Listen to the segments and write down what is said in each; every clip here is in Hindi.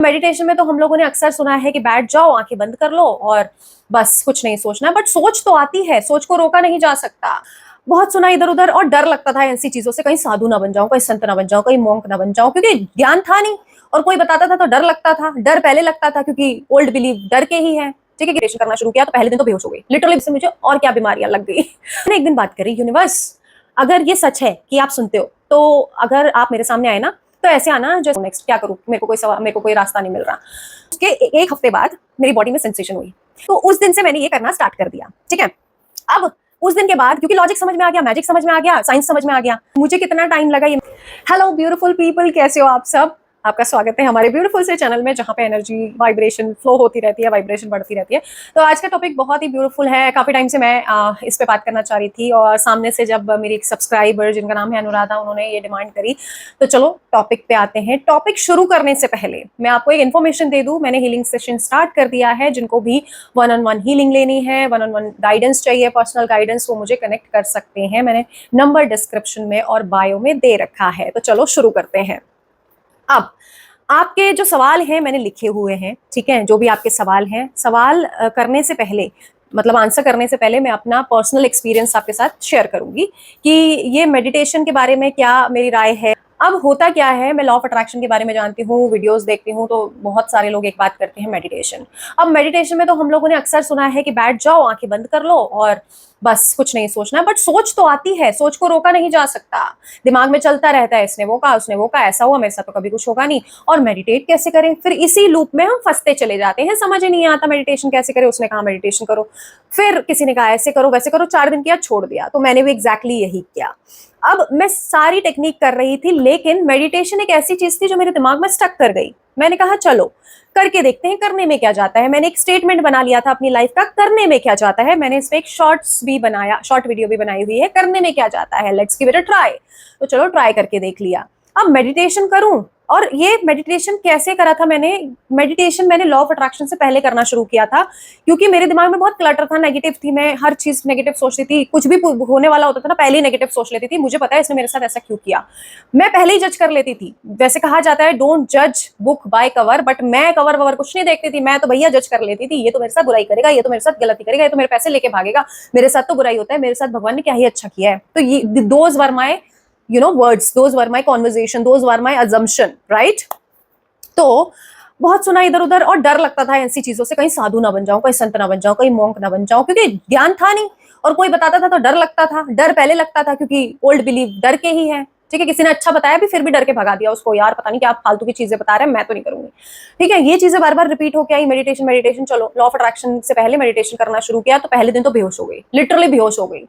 मेडिटेशन में तो हम लोगों ने अक्सर सुना है कि बैठ जाओ, आंखें बंद कर लो और बस कुछ नहीं सोचना, बट सोच तो आती है, सोच को रोका नहीं जा सकता। बहुत सुना इधर उधर और डर लगता था ऐसी चीजों से, कहीं साधु ना बन जाऊं, कहीं संत ना बन जाऊं, कहीं मोंक ना बन जाऊं, क्योंकि ज्ञान था नहीं और कोई बताता था तो डर लगता था। डर पहले लगता था क्योंकि ओल्ड बिलीव डर के ही है। ठीक है, मेडिटेशन करना शुरू किया तो पहले दिन तो बेहोश हो गई लिटरली, से मुझे और क्या बीमारियां लग गई। मैंने एक दिन बात करी, यूनिवर्स अगर ये सच है कि आप सुनते हो, तो अगर आप मेरे सामने आए ना, तो ऐसे आना जैसे नेक्स्ट क्या करूं, मेरे को कोई रास्ता नहीं मिल रहा। उसके एक हफ्ते बाद मेरी बॉडी में सेंसेशन हुई, तो उस दिन से मैंने ये करना स्टार्ट कर दिया। ठीक है, अब उस दिन के बाद क्योंकि लॉजिक समझ में आ गया, मैजिक समझ में आ गया, साइंस समझ में आ गया, मुझे कितना टाइम लगा ये। हेलो ब्यूटीफुल पीपल, कैसे हो आप सब? आपका स्वागत है हमारे ब्यूटीफुल से चैनल में, जहाँ पे एनर्जी वाइब्रेशन फ्लो होती रहती है, वाइब्रेशन बढ़ती रहती है। तो आज का टॉपिक बहुत ही ब्यूटीफुल है। काफी टाइम से मैं इस पे बात करना चाह रही थी और सामने से जब मेरी एक सब्सक्राइबर जिनका नाम है अनुराधा, उन्होंने ये डिमांड करी, तो चलो टॉपिक पे आते हैं। टॉपिक शुरू करने से पहले मैं आपको एक इन्फॉर्मेशन दे दूं, मैंने हीलिंग सेशन स्टार्ट कर दिया है। जिनको भी वन ऑन वन हीलिंग लेनी है, वन ऑन वन गाइडेंस चाहिए, पर्सनल गाइडेंस, वो मुझे कनेक्ट कर सकते हैं। मैंने नंबर डिस्क्रिप्शन में और बायो में दे रखा है। तो चलो शुरू करते हैं। अब आपके जो सवाल हैं मैंने लिखे हुए हैं, ठीक है। जो भी आपके सवाल हैं, सवाल करने से पहले, मतलब आंसर करने से पहले, मैं अपना पर्सनल एक्सपीरियंस आपके साथ शेयर करूंगी कि ये मेडिटेशन के बारे में क्या मेरी राय है। अब होता क्या है, मैं लॉ ऑफ अट्रैक्शन के बारे में जानती हूँ, वीडियोस देखती हूँ, तो बहुत सारे लोग एक बात करते हैं मेडिटेशन। अब मेडिटेशन में तो हम लोगों ने अक्सर सुना है कि बैठ जाओ, आंखें बंद कर लो और बस कुछ नहीं सोचना, बट सोच तो आती है, सोच को रोका नहीं जा सकता। दिमाग में चलता रहता है, इसने वो कहा, उसने वो कहा, ऐसा हुआ, मेरे साथ तो कभी कुछ होगा नहीं। और मेडिटेट कैसे करें? फिर इसी लूप में हम फंसते चले जाते हैं, समझ ही नहीं आता मेडिटेशन कैसे करें। उसने कहा मेडिटेशन करो, फिर किसी ने कहा ऐसे करो वैसे करो, 4 दिन किया, छोड़ दिया। तो मैंने भी एग्जैक्टली यही किया। अब मैं सारी टेक्निक कर रही थी, लेकिन मेडिटेशन एक ऐसी चीज थी जो मेरे दिमाग में स्टक कर गई। मैंने कहा चलो करके देखते हैं, करने में क्या जाता है। मैंने एक स्टेटमेंट बना लिया था अपनी लाइफ का, करने में क्या जाता है। मैंने इसमें एक शॉर्ट्स भी बनाया, शॉर्ट वीडियो भी बनाई हुई है, करने में क्या जाता है, let's give it a try. तो चलो ट्राई करके देख लिया। अब मेडिटेशन करूं, और ये मेडिटेशन कैसे करा था मैंने? मेडिटेशन मैंने लॉ ऑफ अट्रैक्शन से पहले करना शुरू किया था, क्योंकि मेरे दिमाग में बहुत क्लटर था, नेगेटिव थी, मैं हर चीज नेगेटिव सोचती थी। कुछ भी होने वाला होता था ना, पहले ही नेगेटिव सोच लेती थी। मुझे पता है इसने मेरे साथ ऐसा क्यों किया, मैं पहले ही जज कर लेती थी। वैसे कहा जाता है डोंट जज बुक बाय कवर, बट मैं कवर ववर कुछ नहीं देखती थी, मैं तो भैया जज कर लेती थी। ये तो मेरे साथ बुराई करेगा, ये तो मेरे साथ गलती करेगा, ये तो मेरे पैसे लेके भागेगा, मेरे साथ तो बुराई होता है, मेरे साथ भगवान ने क्या ही अच्छा किया है। तो ये those were my words, those were my conversation, those were my assumption, right? तो बहुत सुना इधर उधर और डर लगता था ऐसी चीजों से, कहीं साधु ना बन जाऊं, कहीं संत ना बन जाऊं, कहीं मोंक ना बन जाऊं, क्योंकि ज्ञान था नहीं और कोई बताता था तो डर लगता था। डर पहले लगता था क्योंकि ओल्ड बिलीव डर के ही है। ठीक है, किसी ने अच्छा बताया भी, फिर भी डर के भगा दिया उसको, यार पता नहीं क्या फालतू की चीजें बता रहे हैं, मैं तो नहीं करूंगी। ठीक है, ये चीजें बार बार रिपीट होकर आई। मेडिटेशन मेडिटेशन, चलो लॉ ऑफ अट्रैक्शन से पहले मेडिटेशन करना शुरू किया, तो पहले दिन तो बेहोश हो गई, लिटरली बेहोश हो गई।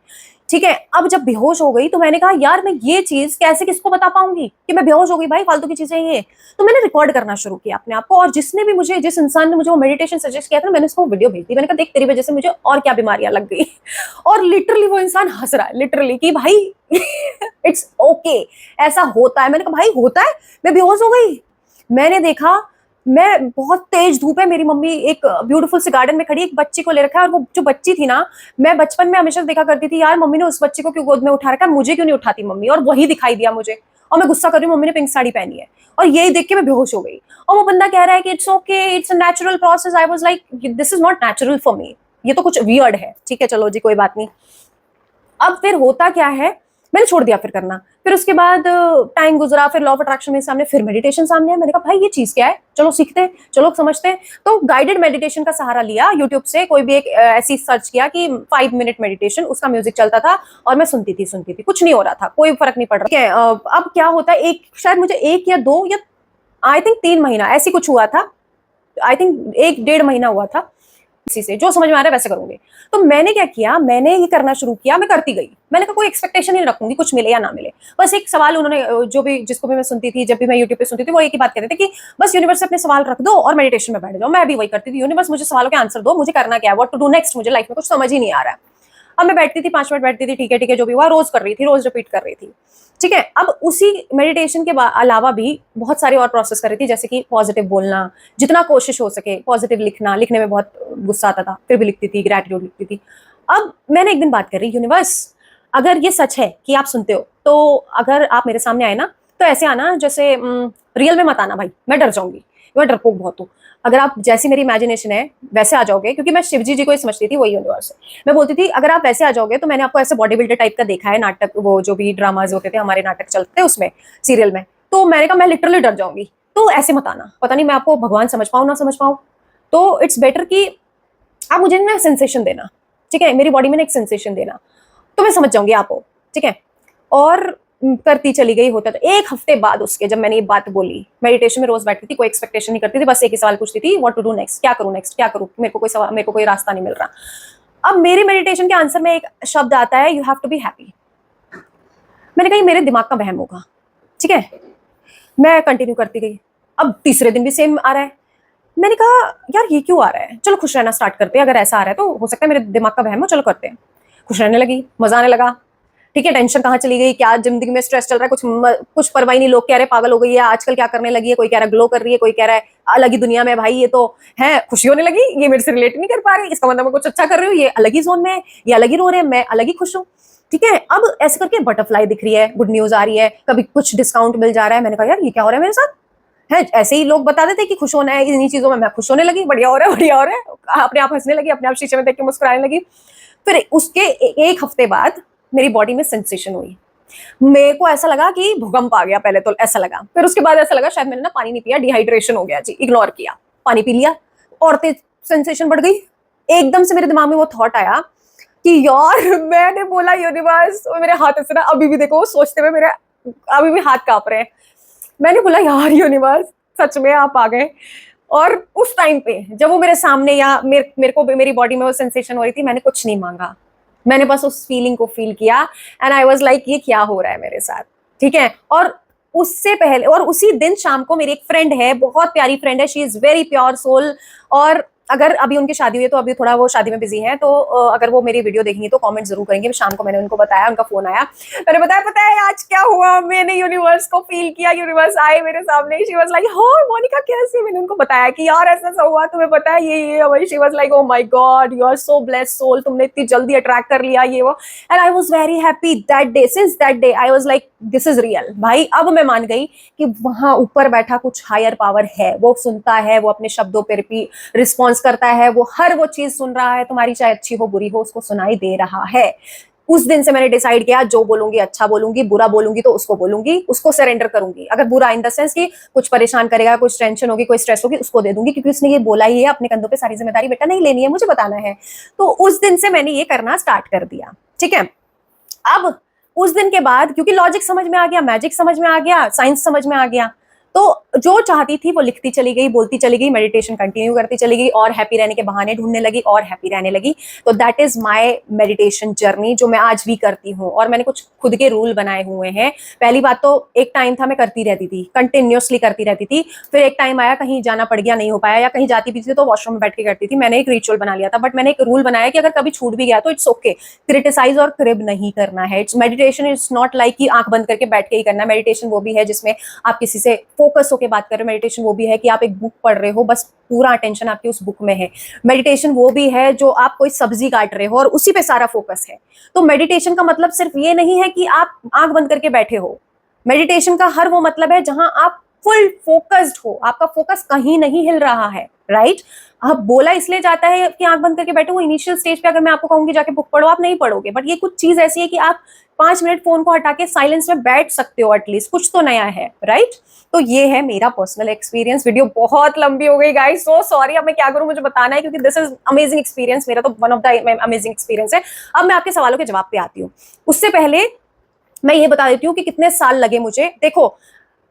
ठीक है, अब जब बेहोश हो गई तो मैंने कहा यार मैं ये चीज कैसे किसको बता पाऊंगी कि मैं बेहोश हो गई, भाई फालतू की चीजें ये। तो मैंने रिकॉर्ड करना शुरू किया अपने आप को, और जिसने भी मुझे, जिस इंसान ने मुझे वो मेडिटेशन सजेस्ट किया था, मैंने उसको वीडियो भेज दी। मैंने कहा देख तेरी वजह से मुझे और क्या बीमारियां लग गई। और लिटरली वो इंसान हंस रहा है, लिटरली कि भाई इट्स ओके, ऐसा होता है। मैंने कहा भाई होता है, मैं बेहोश हो गई। मैंने देखा, मैं बहुत तेज धूप है, मेरी मम्मी एक ब्यूटीफुल से गार्डन में खड़ी, एक बच्ची को ले रखा है, और वो जो बच्ची थी ना, मैं बचपन में हमेशा देखा करती थी यार मम्मी ने उस बच्ची को क्यों गोद में उठा रखा है, मुझे क्यों नहीं उठाती मम्मी, और वही दिखाई दिया मुझे। और मैं गुस्सा कर रही हूँ, मम्मी ने पिंक साड़ी पहनी है, और यही देख के मैं बेहोश हो गई। और वो बंदा कह रहा है कि it's okay, it's a natural process. I was like this is not natural for me, ये तो कुछ वियर्ड है। ठीक है चलो जी, कोई बात नहीं। अब फिर होता क्या है, मैंने छोड़ दिया फिर करना। फिर उसके बाद टाइम गुजरा, फिर लॉ ऑफ अट्रैक्शन मेरे सामने, फिर मेडिटेशन सामने है। मैंने कहा भाई ये चीज क्या है, चलो सीखते हैं, चलो समझते हैं। तो गाइडेड मेडिटेशन का सहारा लिया, यूट्यूब से कोई भी एक ऐसी सर्च किया कि 5 मिनट मेडिटेशन, उसका म्यूजिक चलता था और मैं सुनती थी, कुछ नहीं हो रहा था, कोई फर्क नहीं पड़ रहा। ठीक है, अब क्या होता है, एक शायद मुझे 1 या 2 या आई थिंक 3 महीना ऐसी कुछ हुआ था, आई थिंक 1 डेढ़ महीना हुआ था। इसी से जो समझ में आ रहा है वैसे करूंगी। तो मैंने क्या किया, मैंने ये करना शुरू किया, मैं करती गई। मैंने कहा कोई एक्सपेक्टेशन नहीं रखूंगी, कुछ मिले या ना मिले। बस एक सवाल उन्होंने, जो भी जिसको भी मैं सुनती थी, जब भी मैं यूट्यूब पे सुनती थी, वो एक ही बात कहते थे कि बस यूनिवर्स से अपने सवाल रख दो और मेडिटेशन में बैठ जाओ। मैं भी वही करती थी, यूनिवर्स मुझे सवालों के आंसर दो, मुझे करना क्या है, व्हाट टू डू नेक्स्ट, मुझे लाइफ में कुछ समझ ही नहीं आ रहा है। अब मैं बैठती थी, 5 मिनट बैठती थी, ठीक है जो भी हुआ, रोज कर रही थी, रोज रिपीट कर रही थी। ठीक है, अब उसी मेडिटेशन के अलावा भी बहुत सारे और प्रोसेस कर रही थी, जैसे कि पॉजिटिव बोलना, जितना कोशिश हो सके पॉजिटिव लिखना। लिखने में बहुत गुस्सा आता था, फिर भी लिखती थी, ग्रैटिट्यूड लिखती थी। अब मैंने एक दिन बात करी, यूनिवर्स अगर ये सच है कि आप सुनते हो, तो अगर आप मेरे सामने आए ना, तो ऐसे आना जैसे रियल में मत आना भाई, मैं डर जाऊंगी। मैं डरपोक बहुत हूँ। अगर आप जैसी मेरी इमेजिनेशन है वैसे आ जाओगे, क्योंकि मैं शिवजी जी को ही समझती थी, वही यूनिवर्स है। मैं बोलती थी अगर आप वैसे आ जाओगे तो मैंने आपको ऐसे बॉडी बिल्डर टाइप का देखा है नाटक, वो जो भी ड्रामाज होते थे हमारे, नाटक चलते थे उसमें, सीरियल में, तो मैंने कहा मैं लिटरली डर जाऊंगी, तो ऐसे मत आना, पता नहीं मैं आपको भगवान समझ पाऊँ ना समझ पाऊँ। तो इट्स बेटर कि आप मुझे ना सेंसेशन देना, ठीक है, मेरी बॉडी में ना एक सेंसेशन देना, तो मैं समझ जाऊंगी आप हो, ठीक है। और करती चली गई, होता। तो एक हफ्ते बाद उसके जब मैंने ये बात बोली, मेडिटेशन में रोज बैठती थी, कोई एक्सपेक्टेशन नहीं करती थी, बस एक ही सवाल पूछती थी, व्हाट टू डू नेक्स्ट, क्या करूं नेक्स्ट, क्या करूं, मेरे को कोई सवाल, मेरे को कोई रास्ता नहीं मिल रहा। अब मेरी मेडिटेशन के आंसर में एक शब्द आता है, you have to be happy. मैंने कहा मेरे दिमाग का वहम होगा, ठीक है। मैं कंटिन्यू करती गई। अब तीसरे दिन भी सेम आ रहा है। मैंने कहा यार ये क्यों आ रहा है, चलो खुश रहना स्टार्ट करते हैं, अगर ऐसा आ रहा है तो हो सकता है मेरे दिमाग का वहम हो, चलो करते हैं। खुश रहने लगी, मजा आने लगा, ठीक है। टेंशन कहाँ चली गई, क्या जिंदगी में स्ट्रेस चल रहा है, कुछ परवाही नहीं। लोग कह रहे पागल हो गई है आजकल, क्या करने लगी है, कोई कह रहा है ग्लो कर रही है, कोई कह रहा है अलग ही दुनिया में, भाई ये तो है। खुशी होने लगी, ये मेरे से रिलेट नहीं कर पा रही, इसका मतलब मैं कुछ अच्छा कर रही हूँ, ये अलग ही जोन में है, ये अलग ही रो रहे हैं, मैं अलग ही खुश हूँ, ठीक है। अब ऐसे करके बटरफ्लाई दिख रही है, गुड न्यूज आ रही है, कभी कुछ डिस्काउंट मिल जा रहा है। मैंने कहा यार ये क्या हो रहा है मेरे साथ, है ऐसे ही लोग बता देते कि खुश होना है इन्हीं चीजों में, मैं खुश होने लगी, बढ़िया हो रहा है, बढ़िया हो रहा है, अपने आप हंसने लगी, अपने आप शीशे में देख के मुस्कुराने लगी। फिर उसके एक हफ्ते बाद मेरी बॉडी में सेंसेशन हुई, मेरे को ऐसा लगा कि भूकंप आ गया, पहले तो ऐसा लगा, फिर उसके बाद ऐसा लगा शायद मैंने ना पानी नहीं पिया, डिहाइड्रेशन हो गया जी, इग्नोर किया, पानी पी लिया और तेज सेंसेशन बढ़ गई। एकदम से मेरे दिमाग में वो थॉट आया कि यार मैंने बोला यूनिवर्स, मेरे हाथ से ना अभी भी देखो सोचते हुए मेरे अभी भी हाथ कांप रहे हैं। मैंने बोला यार यूनिवर्स सच में आप आ गए। और उस टाइम पे जब वो मेरे सामने या मेरे को मेरी बॉडी में वो सेंसेशन हो रही थी, मैंने कुछ नहीं मांगा, मैंने बस उस फीलिंग को फील किया एंड आई वाज लाइक ये क्या हो रहा है मेरे साथ, ठीक है। और उससे पहले और उसी दिन शाम को मेरी एक फ्रेंड है, बहुत प्यारी फ्रेंड है, she is very pure soul, और अगर अभी उनकी शादी हुई है तो अभी थोड़ा वो शादी में बिजी है, तो अगर वो मेरी वीडियो देखेंगे तो कमेंट जरूर करेंगे। शाम को मैंने उनको बताया, उनका फोन आया, मैंने बताया पता है आज क्या हुआ, मैंने यूनिवर्स को फील किया, यूनिवर्स आए मेरे सामने, शी वाज लाइक हाँ मोनिका कैसे, मैंने उनको बताया कि यार ऐसा ऐसा हुआ, तुम्हें पता है ये, she was like oh my God you are so blessed soul, तुमने इतनी जल्दी अट्रैक्ट कर लिया ये वो, and I was very happy that day, since that day I was like this is real भाई। अब मैं मान गई कि वहां ऊपर बैठा कुछ हायर पावर है, वो सुनता है, वो अपने शब्दों पर रिस्पॉन्स करता है, वो हर वो चीज सुन रहा है, तुम्हारी चाहे अच्छी हो बुरी हो उसको सुनाई दे रहा है। उस दिन से मैंने डिसाइड किया जो बोलूंगी अच्छा बोलूंगी, बुरा बोलूंगी तो उसको बोलूंगी, उसको सरेंडर करूंगी। अगर बुरा इन द सेंस कि कुछ परेशान करेगा, कुछ टेंशन होगी, कोई स्ट्रेस होगी, उसको दे दूंगी, क्योंकि उसने ये बोला ही है, अपने कंधों पे सारी जिम्मेदारी बेटा नहीं लेनी है, मुझे बताना है। तो उस दिन से मैंने ये करना स्टार्ट कर दिया, ठीक है। अब उस दिन के बाद क्योंकि लॉजिक समझ में आ गया, मैजिक समझ में आ गया, साइंस समझ में आ गया, तो जो चाहती थी वो लिखती चली गई, बोलती चली गई, मेडिटेशन कंटिन्यू करती चली गई, और हैप्पी रहने के बहाने ढूंढने लगी और हैप्पी रहने लगी। तो that is my meditation journey, जो मैं आज भी करती हूँ। और मैंने कुछ खुद के रूल बनाए हुए हैं। पहली बात तो एक टाइम था मैं करती रहती थी, कंटिन्यूअसली करती रहती थी। फिर एक टाइम आया कहीं जाना पड़ गया, नहीं हो पाया, या कहीं जाती भी थी तो वॉशरूम में बैठ के करती थी। मैंने एक रिचुअल बना लिया था, बट मैंने एक रूल बनाया कि अगर कभी छूट भी गया तो इट्स ओके, क्रिटिसाइज और क्रिब नहीं करना है। It's meditation, it's not like कि आंख बंद करके बैठ के ही करना। मेडिटेशन वो भी है जिसमें आप किसी से फोकस होकर बात कर रहे हो, मेडिटेशन वो भी है कि आप एक बुक पढ़ रहे हो, बस पूरा अटेंशन आपकी उस बुक में है। मेडिटेशन वो भी है जो आप कोई सब्जी काट रहे हो और उसी पे सारा फोकस है। तो मेडिटेशन का मतलब सिर्फ ये नहीं है कि आप आंख बंद करके बैठे हो। मेडिटेशन का हर वो मतलब है जहां आप फुल फोकस्ड हो, आपका फोकस कहीं नहीं हिल रहा है, राइट। अब बोला इसलिए जाता है कि आंख बंद करके बैठो, वो इनिशियल स्टेज पे अगर मैं आपको कहूंगी जाके बुक पढ़ो, आप नहीं पढ़ोगे, बट ये कुछ चीज ऐसी है कि आप 5 मिनट फोन को हटा के साइलेंस में बैठ सकते हो, एटलीस्ट कुछ तो नया है, राइट। तो ये है मेरा पर्सनल एक्सपीरियंस। वीडियो बहुत लंबी हो गई गाइस, सो सॉरी। अब मैं क्या करूं, मुझे बताना है, क्योंकि दिस इज अमेजिंग एक्सपीरियंस, मेरा तो one of the amazing experience है। अब मैं आपके सवालों के जवाब पे आती हूँ। उससे पहले मैं ये बता देती हूँ कि कितने साल लगे मुझे। देखो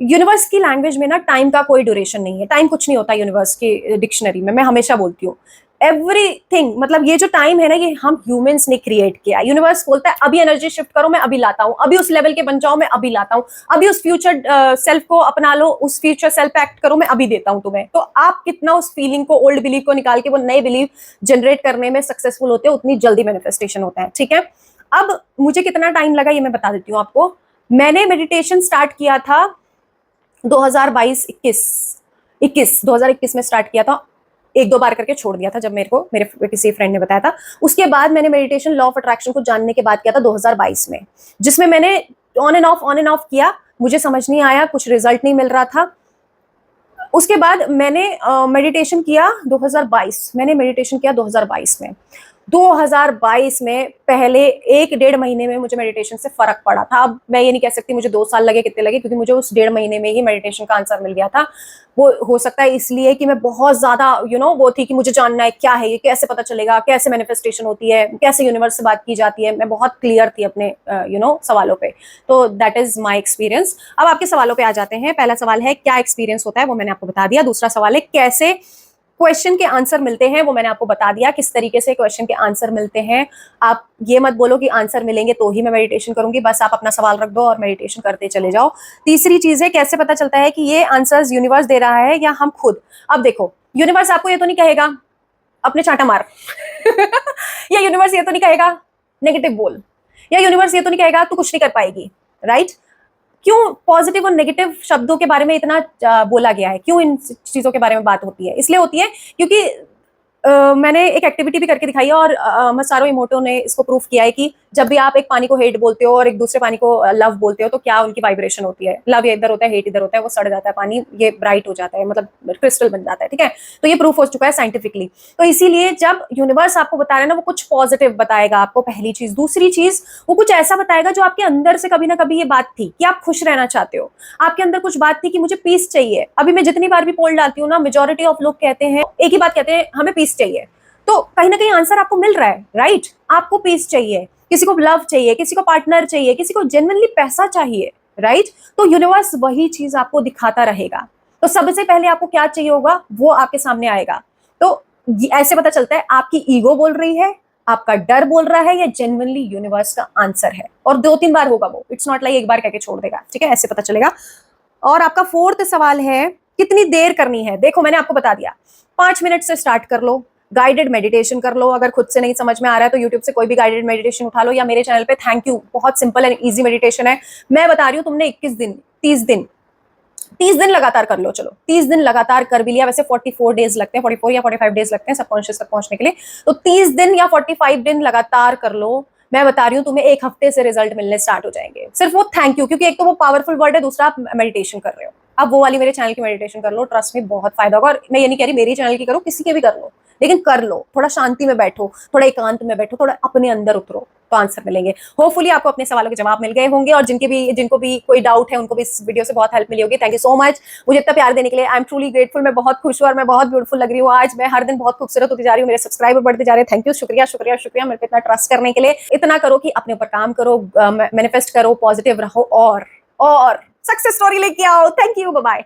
यूनिवर्स की लैंग्वेज में ना टाइम का कोई ड्यूरेशन नहीं है, टाइम कुछ नहीं होता यूनिवर्स की डिक्शनरी में, मैं हमेशा बोलती हूँ। एवरीथिंग, मतलब ये जो टाइम है ना, ये हम ह्यूमंस ने क्रिएट किया। यूनिवर्स बोलता है अभी एनर्जी शिफ्ट करो, मैं अभी लाता हूँ, अभी उस लेवल के बन जाओ, मैं अभी लाता हूँ, अभी उस फ्यूचर सेल्फ को अपना लो, उस फ्यूचर सेल्फ एक्ट करो, मैं अभी देता हूँ तुम्हें। तो आप कितना उस फीलिंग को, ओल्ड बिलीव को निकाल के वो नए बिलीव जनरेट करने में सक्सेसफुल होते हो, उतनी जल्दी मैनिफेस्टेशन होता है, ठीक है। अब मुझे कितना टाइम लगा ये मैं बता देती हूँ आपको। मैंने मेडिटेशन स्टार्ट किया था 2021 में स्टार्ट किया था। एक दो बार करके छोड़ दिया था जब मेरे किसी फ्रेंड ने बताया था। उसके बाद मैंने मेडिटेशन लॉ ऑफ अट्रैक्शन को जानने के बाद किया था 2022 में, जिसमें मैंने ऑन एंड ऑफ किया। मुझे समझ नहीं आया, कुछ रिजल्ट नहीं मिल रहा था। उसके बाद मैंने मेडिटेशन किया 2022, मैंने मेडिटेशन किया 2022 में। 2022 में पहले 1-1.5 महीने में मुझे मेडिटेशन से फर्क पड़ा था। अब मैं ये नहीं कह सकती मुझे 2 साल लगे, कितने लगे, क्योंकि मुझे उस 1.5 महीने में ही मेडिटेशन का आंसर मिल गया था। वो हो सकता है इसलिए कि मैं बहुत ज्यादा वो थी कि मुझे जानना है क्या है ये, कैसे पता चलेगा, कैसे मैनिफेस्टेशन होती है, कैसे यूनिवर्स से बात की जाती है। मैं बहुत क्लियर थी अपने सवालों पे। तो दैट इज माई एक्सपीरियंस। अब आपके सवालों पे आ जाते हैं। पहला सवाल है क्या एक्सपीरियंस होता है, वो मैंने आपको बता दिया। दूसरा सवाल है कैसे क्वेश्चन के आंसर मिलते हैं, वो मैंने आपको बता दिया किस तरीके से क्वेश्चन के आंसर मिलते हैं। आप ये मत बोलो कि आंसर मिलेंगे तो ही मैं मेडिटेशन करूंगी, बस आप अपना सवाल रख दो और मेडिटेशन करते चले जाओ। तीसरी चीज है कैसे पता चलता है कि ये आंसर्स यूनिवर्स दे रहा है या हम खुद। अब देखो, यूनिवर्स आपको ये तो नहीं कहेगा अपने चांटा मार या यूनिवर्स ये तो नहीं कहेगा नेगेटिव बोल, या यूनिवर्स ये तो नहीं कहेगा तू कुछ नहीं कर पाएगी, राइट? क्यों पॉजिटिव और नेगेटिव शब्दों के बारे में इतना बोला गया है, क्यों इन चीजों के बारे में बात होती है? इसलिए होती है क्योंकि मैंने एक एक्टिविटी भी करके दिखाई है और मसारो इमोटो ने इसको प्रूफ किया है कि जब भी आप एक पानी को हेट बोलते हो और एक दूसरे पानी को लव बोलते हो तो क्या उनकी वाइब्रेशन होती है। लव इधर होता है, हेट इधर होता है, वो सड़ जाता है पानी, ये ब्राइट हो जाता है, मतलब क्रिस्टल बन जाता है, ठीक है? तो ये प्रूफ हो चुका है साइंटिफिकली। तो इसीलिए जब यूनिवर्स आपको बता रहा है ना, वो कुछ पॉजिटिव बताएगा आपको, पहली चीज। दूसरी चीज, वो कुछ ऐसा बताएगा जो आपके अंदर से कभी ना कभी ये बात थी कि आप खुश रहना चाहते हो, आपके अंदर कुछ बात थी कि मुझे पीस चाहिए। अभी मैं जितनी बार भी पोल डालती हूँ ना, मेजोरिटी ऑफ लोग कहते हैं एक ही बात, कहते हैं हमें पीस चाहिए। तो कहीं ना कहीं आंसर आपको मिल रहा है, राइट? आपको पीस चाहिए, किसी को लव चाहिए, किसी को पार्टनर चाहिए, किसी को जेन्युइनली पैसा चाहिए, राइट? तो यूनिवर्स वही चीज आपको दिखाता रहेगा। तो सबसे पहले आपको क्या चाहिए होगा वो आपके सामने आएगा। तो ऐसे पता चलता है आपकी ईगो बोल रही है, आपका डर बोल रहा है, या जेन्युइनली यूनिवर्स का आंसर है। और 2-3 बार होगा वो, इट्स नॉट लाइक एक बार कहके छोड़ देगा, ठीक है? ऐसे पता चलेगा। और आपका फोर्थ सवाल है कितनी देर करनी है। देखो मैंने आपको बता दिया, 5 मिनट से स्टार्ट कर लो, गाइडेड मेडिटेशन कर लो। अगर खुद से नहीं समझ में आ रहा है तो यूट्यूब से कोई भी गाइडेड मेडिटेशन उठा लो, या मेरे चैनल पे थैंक यू, बहुत सिंपल एंड इजी मेडिटेशन है। मैं बता रही हूँ तुमने 21 दिन 30 दिन लगातार कर लो। चलो 30 दिन लगातार कर भी लिया, वैसे 44 डेज लगते हैं, 44 या 45 डेज लगते हैं सबकॉन्शियस तक पहुंचने के लिए। तो 30 दिन या 45 दिन लगातार कर लो। मैं बता रही हूँ तुम्हें 1 हफ्ते से रिजल्ट मिलने स्टार्ट हो जाएंगे। सिर्फ वो थैंक यू, क्योंकि एक तो वो पावरफुल वर्ड है, दूसरा आप मेडिटेशन कर रहे हो। अब वो वाली मेरे चैनल की मेडिटेशन कर लो, ट्रस्ट में बहुत फायदा होगा। और मैं ये नहीं कह रही मेरी चैनल की करो, किसी के भी कर लो, लेकिन कर लो। थोड़ा शांति में बैठो, थोड़ा एकांत में बैठो, थोड़ा अपने अंदर उतरो, तो आंसर मिलेंगे। होपफुली आपको अपने सवालों के जवाब मिल गए होंगे, और जिनको भी कोई डाउट है उनको भी इस वीडियो से बहुत हेल्प मिली होगी। थैंक यू सो मच मुझे इतना प्यार देने के लिए। I am truly grateful. मैं बहुत खुश हूँ और मैं बहुत ब्यूटीफुल लग रही हूँ आज। मैं हर दिन बहुत खूबसूरत होती जा रही हूँ, मेरे सब्सक्राइबर बढ़ते जा रहे हैं। थैंक यू, शुक्रिया शुक्रिया शुक्रिया मेरे पे इतना ट्रस्ट करने के लिए। इतना करो कि अपने ऊपर काम करो, मैनिफेस्ट करो, पॉजिटिव रहो और सक्सेस स्टोरी लेके आओ। Thank you, bye bye.